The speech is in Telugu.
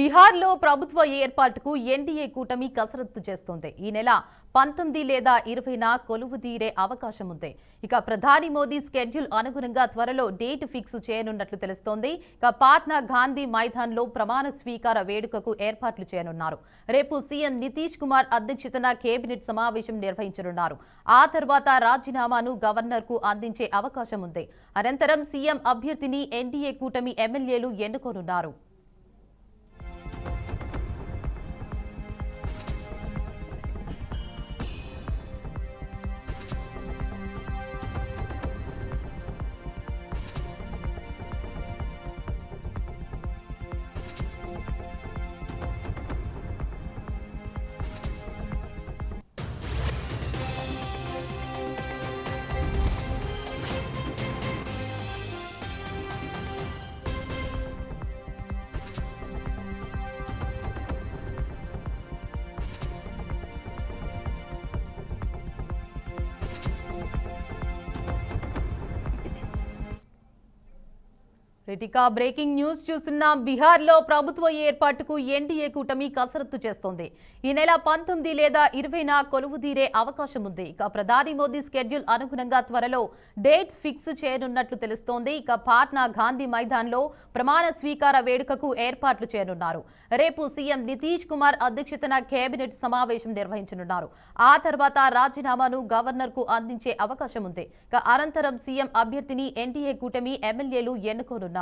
బీహార్లో ప్రభుత్వ ఏర్పాటుకు ఎన్డీఏ కూటమి కసరత్తు చేస్తోంది. ఈ నెల 19 లేదా 20న కొలువు తీరే అవకాశం ఉంది. ఇక ప్రధాని మోదీ స్కెడ్యూల్ అనుగుణంగా త్వరలో డేట్ ఫిక్స్ చేయనున్నట్లు తెలుస్తోంది. ఇక పాట్నా గాంధీ మైదాన్లో ప్రమాణ స్వీకార వేడుకకు ఏర్పాట్లు చేయనున్నారు. రేపు సీఎం నితీష్ కుమార్ అధ్యక్షతన కేబినెట్ సమావేశం నిర్వహించనున్నారు. ఆ తర్వాత రాజీనామాను గవర్నర్కు అందించే అవకాశం ఉంది. అనంతరం సీఎం అభ్యర్థిని ఎన్డీఏ కూటమి ఎమ్మెల్యేలు ఎన్నుకోనున్నారు. రితికా బ్రేకింగ్ న్యూస్ చూస్తున్నాం. బీహార్లో ప్రభుత్వ ఏర్పాటుకు ఎన్డీఏ కూటమి కసరత్తు చేస్తోంది. ఈ నెల 19 లేదా 20న కొలువు తీరే అవకాశం ఉంది. ఇక ప్రధాని మోదీ స్కెడ్యూల్ అనుగుణంగా త్వరలో డేట్స్ ఫిక్స్ చేయనున్నట్లు తెలుస్తోంది. ఇక పాట్నా గాంధీ మైదాన్లో ప్రమాణ స్వీకార వేడుకకు ఏర్పాట్లు చేయనున్నారు. రేపు సీఎం నితీష్ కుమార్ అధ్యక్షతన కేబినెట్ సమావేశం నిర్వహించనున్నారు. ఆ తర్వాత రాజీనామాను గవర్నర్కు అందించే అవకాశం ఉంది. ఇక అనంతరం సీఎం అభ్యర్థిని ఎన్డీఏ కూటమి ఎమ్మెల్యేలు ఎన్నుకోనున్నారు.